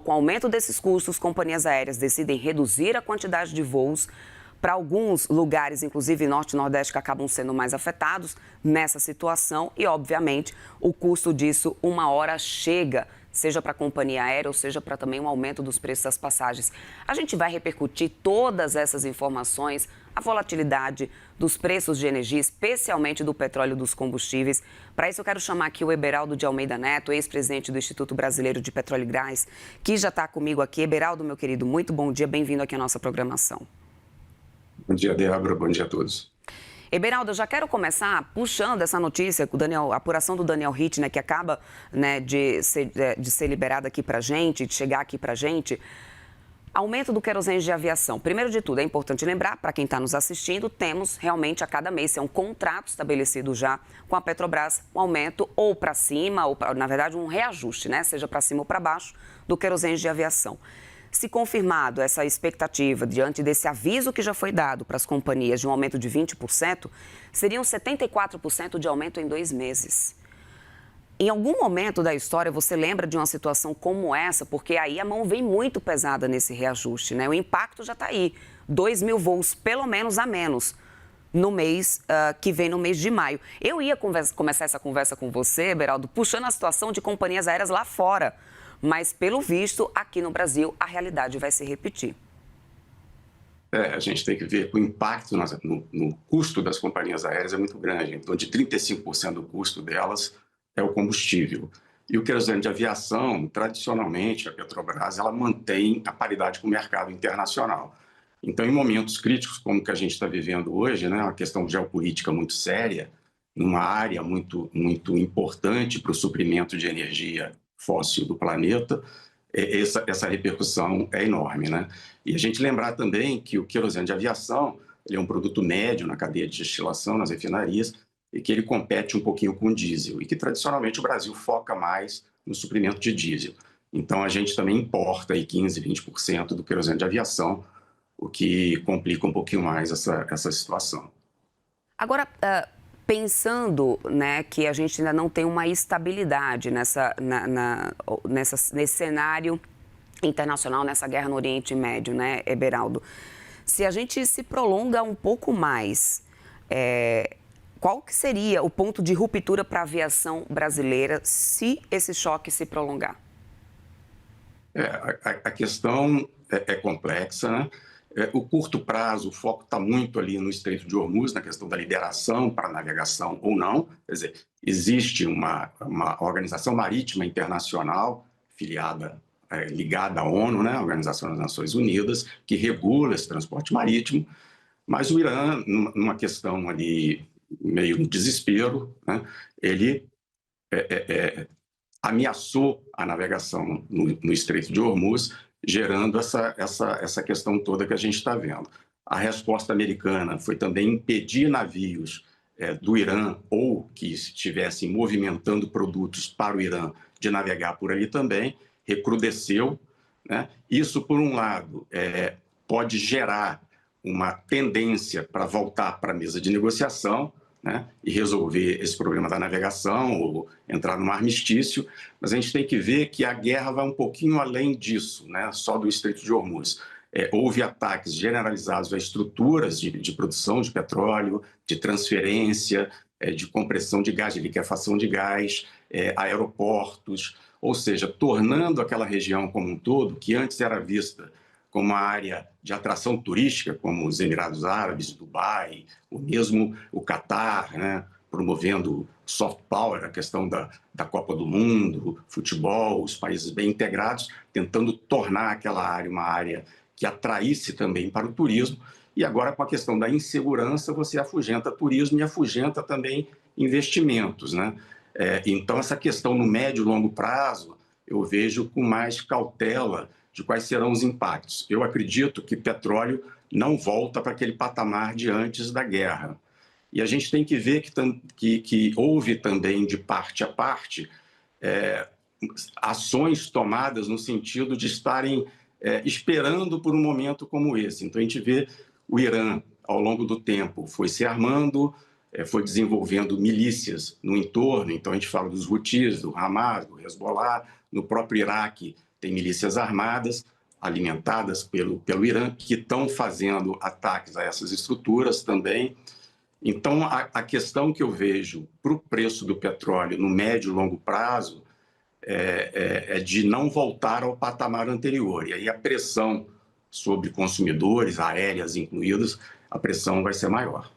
Com o aumento desses custos, companhias aéreas decidem reduzir a quantidade de voos para alguns lugares, inclusive Norte e Nordeste, que acabam sendo mais afetados nessa situação. E, obviamente, o custo disso, uma hora chega, seja para a companhia aérea ou seja para também um aumento dos preços das passagens. A gente vai repercutir todas essas informações, a volatilidade dos preços de energia, especialmente do petróleo e dos combustíveis. Para isso, eu quero chamar aqui o Eberaldo de Almeida Neto, ex-presidente do Instituto Brasileiro de Petróleo e Gás, que já está comigo aqui. Eberaldo, meu querido, muito bom dia, bem-vindo aqui à nossa programação. Bom dia, Débora. Bom dia a todos. Eberaldo, eu já quero começar puxando essa notícia, a apuração do Daniel Ritt, que acaba de ser liberada aqui para a gente, de chegar aqui para a gente. Aumento do querosene de aviação. Primeiro de tudo, é importante lembrar, para quem está nos assistindo, temos realmente a cada mês, é um contrato estabelecido já com a Petrobras, um aumento ou para cima, ou na verdade um reajuste, seja para cima ou para baixo, do querosene de aviação. Se confirmado essa expectativa, diante desse aviso que já foi dado para as companhias de um aumento de 20%, seriam 74% de aumento em 2 meses. Em algum momento da história, você lembra de uma situação como essa? Porque aí a mão vem muito pesada nesse reajuste, O impacto já está aí. 2 mil voos, pelo menos, a menos no mês que vem, no mês de maio. Eu ia começar essa conversa com você, Beraldo, puxando a situação de companhias aéreas lá fora. Mas, pelo visto, aqui no Brasil, a realidade vai se repetir. A gente tem que ver que o impacto no custo das companhias aéreas é muito grande. Então, de 35% do custo delas é o combustível. E o querosene de aviação, tradicionalmente, a Petrobras, ela mantém a paridade com o mercado internacional. Então, em momentos críticos como o que a gente está vivendo hoje, uma questão geopolítica muito séria, numa área muito importante para o suprimento de energia fóssil do planeta, essa repercussão é enorme, E a gente lembrar também que o querosene de aviação ele é um produto médio na cadeia de destilação, nas refinarias, e que ele compete um pouquinho com o diesel, e que tradicionalmente o Brasil foca mais no suprimento de diesel. Então a gente também importa aí 15%, 20% do querosene de aviação, o que complica um pouquinho mais essa situação. Agora, pensando que a gente ainda não tem uma estabilidade nesse cenário internacional, nessa guerra no Oriente Médio, Eberaldo? Se a gente se prolonga um pouco mais, qual que seria o ponto de ruptura para a aviação brasileira se esse choque se prolongar? A questão é complexa, O curto prazo, o foco está muito ali no Estreito de Hormuz, na questão da liberação para navegação ou não. Quer dizer, existe uma organização marítima internacional ligada à ONU, a Organização das Nações Unidas, que regula esse transporte marítimo, mas o Irã, numa questão ali meio no desespero, ele ameaçou a navegação no Estreito de Hormuz, gerando essa questão toda que a gente está vendo. A resposta americana foi também impedir navios do Irã ou que estivessem movimentando produtos para o Irã de navegar por ali também, recrudesceu. Isso, por um lado, pode gerar uma tendência para voltar para a mesa de negociação, e resolver esse problema da navegação ou entrar num armistício, mas a gente tem que ver que a guerra vai um pouquinho além disso, só do Estreito de Hormuz. Houve ataques generalizados a estruturas de produção de petróleo, de transferência, de compressão de gás, de liquefação de gás, aeroportos, ou seja, tornando aquela região como um todo, que antes era vista como uma área de atração turística, como os Emirados Árabes, Dubai, ou mesmo o Catar, promovendo soft power, a questão da Copa do Mundo, futebol, os países bem integrados, tentando tornar aquela área uma área que atraísse também para o turismo. E agora, com a questão da insegurança, você afugenta turismo e afugenta também investimentos. Então, essa questão no médio e longo prazo, eu vejo com mais cautela de quais serão os impactos. Eu acredito que petróleo não volta para aquele patamar de antes da guerra. E a gente tem que ver que houve também, de parte a parte, ações tomadas no sentido de estarem esperando por um momento como esse. Então, a gente vê o Irã, ao longo do tempo, foi se armando, foi desenvolvendo milícias no entorno. Então, a gente fala dos Houthis, do Hamas, do Hezbollah, no próprio Iraque, tem milícias armadas, alimentadas pelo Irã, que estão fazendo ataques a essas estruturas também. Então, a questão que eu vejo para o preço do petróleo no médio e longo prazo é de não voltar ao patamar anterior. E aí a pressão sobre consumidores, aéreas incluídas, a pressão vai ser maior.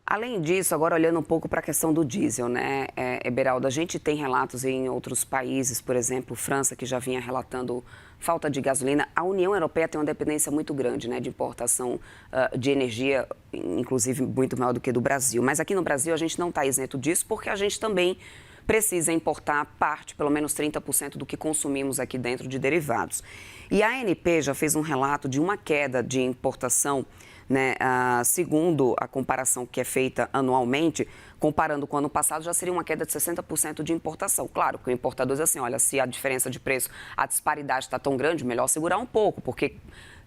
Além disso, agora olhando um pouco para a questão do diesel, né, Eberaldo, a gente tem relatos em outros países, por exemplo, França, que já vinha relatando falta de gasolina. A União Europeia tem uma dependência muito grande, né, de importação de energia, inclusive muito maior do que do Brasil. Mas aqui no Brasil a gente não está isento disso, porque a gente também precisa importar parte, pelo menos 30% do que consumimos aqui dentro de derivados. E a ANP já fez um relato de uma queda de importação, né, segundo a comparação que é feita anualmente, comparando com o ano passado, já seria uma queda de 60% de importação. Claro que o importador diz assim, olha, se a diferença de preço, a disparidade está tão grande, melhor segurar um pouco, porque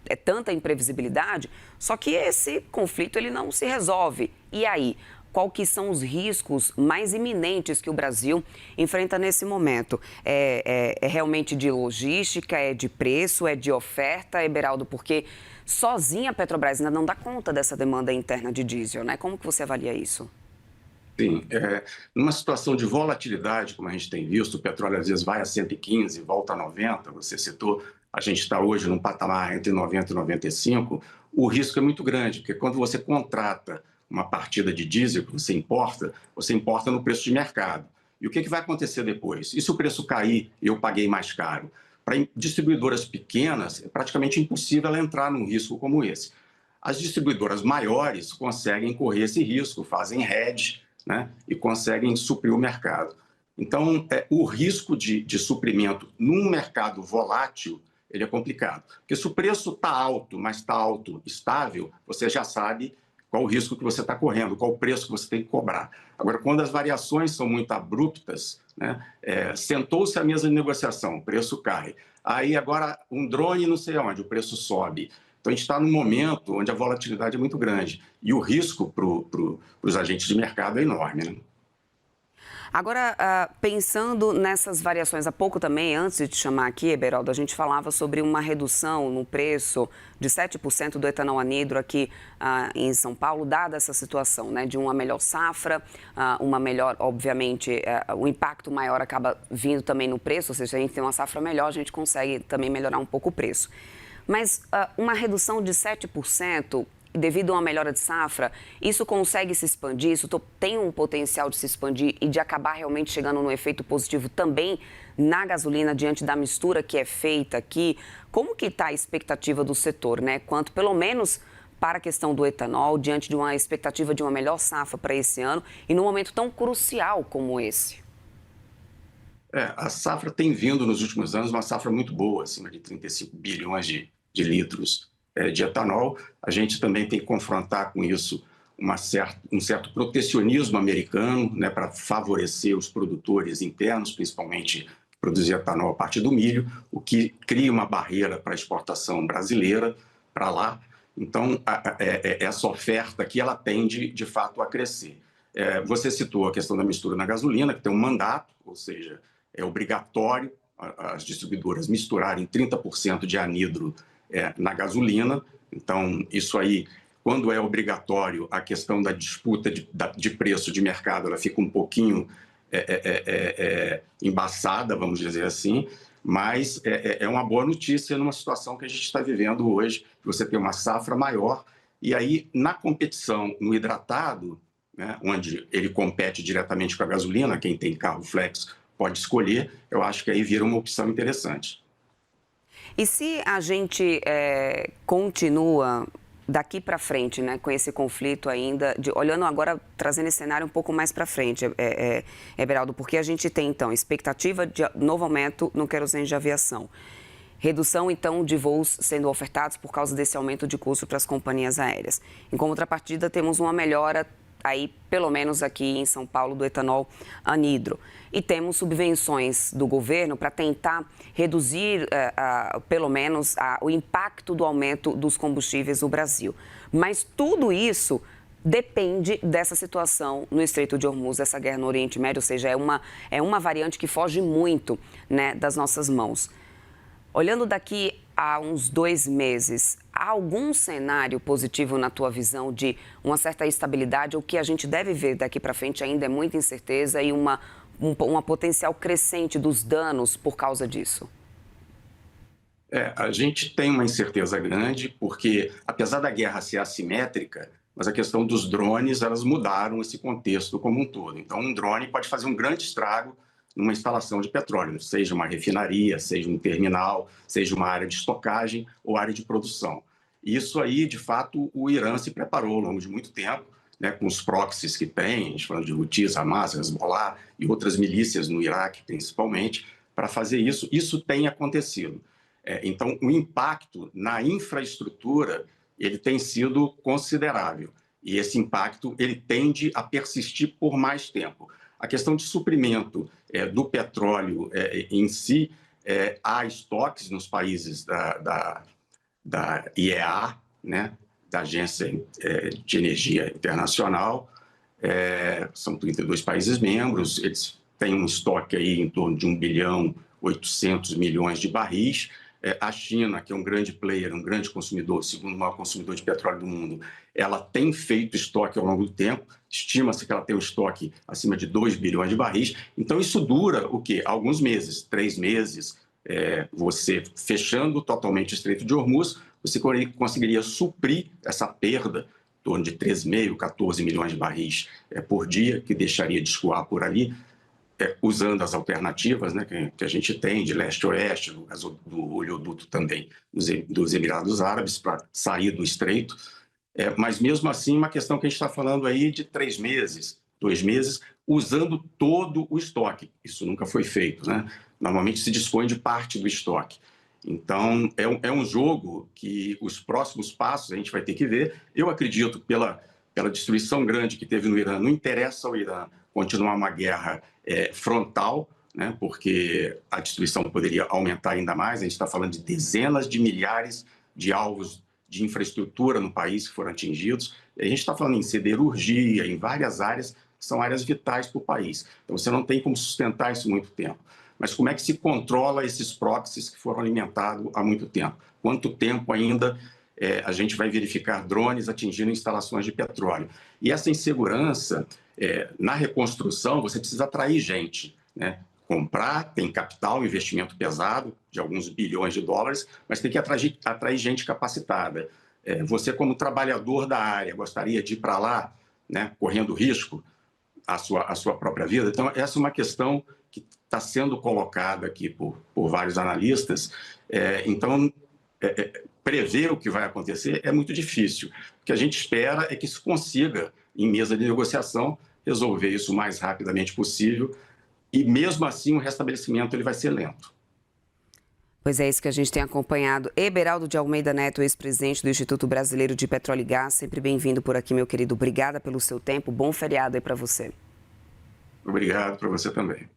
é tanta imprevisibilidade, só que esse conflito ele não se resolve. E aí? Qual que são os riscos mais iminentes que o Brasil enfrenta nesse momento? É realmente de logística, é de preço, é de oferta, Eberaldo? Porque sozinha a Petrobras ainda não dá conta dessa demanda interna de diesel, né? Como que você avalia isso? Sim, numa situação de volatilidade, como a gente tem visto, o petróleo às vezes vai a 115, volta a 90, você citou, a gente está hoje num patamar entre 90 e 95, o risco é muito grande, porque quando você contrata uma partida de diesel que você importa no preço de mercado. E o que vai acontecer depois? E se o preço cair e eu paguei mais caro? Para distribuidoras pequenas, é praticamente impossível ela entrar num risco como esse. As distribuidoras maiores conseguem correr esse risco, fazem hedge, né, e conseguem suprir o mercado. Então, o risco de suprimento num mercado volátil, ele é complicado. Porque se o preço está alto, mas está alto estável, você já sabe qual o risco que você está correndo, qual o preço que você tem que cobrar. Agora, quando as variações são muito abruptas, né, sentou-se à mesa de negociação, o preço cai. Aí agora um drone não sei onde, o preço sobe. Então a gente está num momento onde a volatilidade é muito grande e o risco para os agentes de mercado é enorme, né? Agora, pensando nessas variações, há pouco também, antes de te chamar aqui, Eberaldo, a gente falava sobre uma redução no preço de 7% do etanol anidro aqui em São Paulo, dada essa situação, né, de uma melhor safra, uma melhor, obviamente, o impacto maior acaba vindo também no preço, ou seja, se a gente tem uma safra melhor, a gente consegue também melhorar um pouco o preço. Mas uma redução de 7%, devido a uma melhora de safra, isso consegue se expandir? Isso tem um potencial de se expandir e de acabar realmente chegando no efeito positivo também na gasolina, diante da mistura que é feita aqui? Como que está a expectativa do setor, né? Quanto, pelo menos, para a questão do etanol, diante de uma expectativa de uma melhor safra para esse ano e num momento tão crucial como esse? A safra tem vindo nos últimos anos, uma safra muito boa, acima de 35 bilhões de litros de etanol. A gente também tem que confrontar com isso um certo protecionismo americano, né, para favorecer os produtores internos, principalmente produzir etanol a partir do milho, o que cria uma barreira para a exportação brasileira para lá. Então, essa oferta aqui, ela tende, de fato, a crescer. Você citou a questão da mistura na gasolina, que tem um mandato, ou seja, é obrigatório as distribuidoras misturarem 30% de anidro na gasolina. Então, isso aí, quando é obrigatório, a questão da disputa de preço de mercado, ela fica um pouquinho embaçada, vamos dizer assim, mas é uma boa notícia numa situação que a gente está vivendo hoje, que você tem uma safra maior, e aí, na competição no hidratado, né, onde ele compete diretamente com a gasolina, quem tem carro flex pode escolher, eu acho que aí vira uma opção interessante. E se a gente continua daqui para frente, né, com esse conflito ainda, olhando agora, trazendo esse cenário um pouco mais para frente, Eberaldo, porque a gente tem, então, expectativa de novo aumento no querosene de aviação, redução, então, de voos sendo ofertados por causa desse aumento de custo para as companhias aéreas. Em contrapartida, temos uma melhora aí, pelo menos aqui em São Paulo, do etanol anidro. E temos subvenções do governo para tentar reduzir, pelo menos, o impacto do aumento dos combustíveis no Brasil. Mas tudo isso depende dessa situação no Estreito de Hormuz, dessa guerra no Oriente Médio, ou seja, é uma variante que foge muito, né, das nossas mãos. Olhando daqui a uns 2 meses, há algum cenário positivo na tua visão de uma certa estabilidade? Ou o que a gente deve ver daqui para frente ainda é muita incerteza e uma potencial crescente dos danos por causa disso? A gente tem uma incerteza grande, porque apesar da guerra ser assimétrica, mas a questão dos drones, elas mudaram esse contexto como um todo. Então, um drone pode fazer um grande estrago numa instalação de petróleo, seja uma refinaria, seja um terminal, seja uma área de estocagem ou área de produção. Isso aí, de fato, o Irã se preparou ao longo de muito tempo, né, com os proxies que tem, a gente falando de Houthis, Hamas, Hezbollah e outras milícias no Iraque, principalmente, para fazer isso. Isso tem acontecido. Então, o impacto na infraestrutura ele tem sido considerável e esse impacto ele tende a persistir por mais tempo. A questão de suprimento do petróleo em si, há estoques nos países da IEA, né, da Agência de Energia Internacional, são 32 países membros, eles têm um estoque aí em torno de 1,8 bilhão de barris. A China, que é um grande player, um grande consumidor, segundo o maior consumidor de petróleo do mundo, ela tem feito estoque ao longo do tempo, estima-se que ela tem um estoque acima de 2 bilhões de barris, então isso dura o quê? Alguns meses, 3 meses, você fechando totalmente o Estreito de Hormuz, você conseguiria suprir essa perda, em torno de 13,5, 14 milhões de barris por dia, que deixaria de escoar por ali, usando as alternativas, né, que a gente tem de leste-oeste, no caso do oleoduto também dos Emirados Árabes, para sair do estreito. Mas, mesmo assim, uma questão que a gente está falando aí de 3 meses, 2 meses, usando todo o estoque. Isso nunca foi feito, né? Normalmente se dispõe de parte do estoque. Então, é um jogo que os próximos passos a gente vai ter que ver. Eu acredito, pela destruição grande que teve no Irã, não interessa ao Irã continuar uma guerra frontal, né, porque a destruição poderia aumentar ainda mais. A gente está falando de dezenas de milhares de alvos de infraestrutura no país que foram atingidos. A gente está falando em siderurgia, em várias áreas que são áreas vitais para o país. Então, você não tem como sustentar isso muito tempo. Mas como é que se controla esses proxies que foram alimentados há muito tempo? Quanto tempo ainda a gente vai verificar drones atingindo instalações de petróleo? E essa insegurança, na reconstrução, você precisa atrair gente, né? Comprar, tem capital, investimento pesado, de alguns bilhões de dólares, mas tem que atrair gente capacitada. Você, como trabalhador da área, gostaria de ir para lá, né, correndo risco à sua própria vida? Então, essa é uma questão que está sendo colocada aqui por vários analistas. Então, prever o que vai acontecer é muito difícil. O que a gente espera é que se consiga, em mesa de negociação, resolver isso o mais rapidamente possível, e mesmo assim o restabelecimento ele vai ser lento. Pois é, isso que a gente tem acompanhado. Eberaldo de Almeida Neto, ex-presidente do Instituto Brasileiro de Petróleo e Gás, sempre bem-vindo por aqui, meu querido. Obrigada pelo seu tempo, bom feriado aí para você. Obrigado para você também.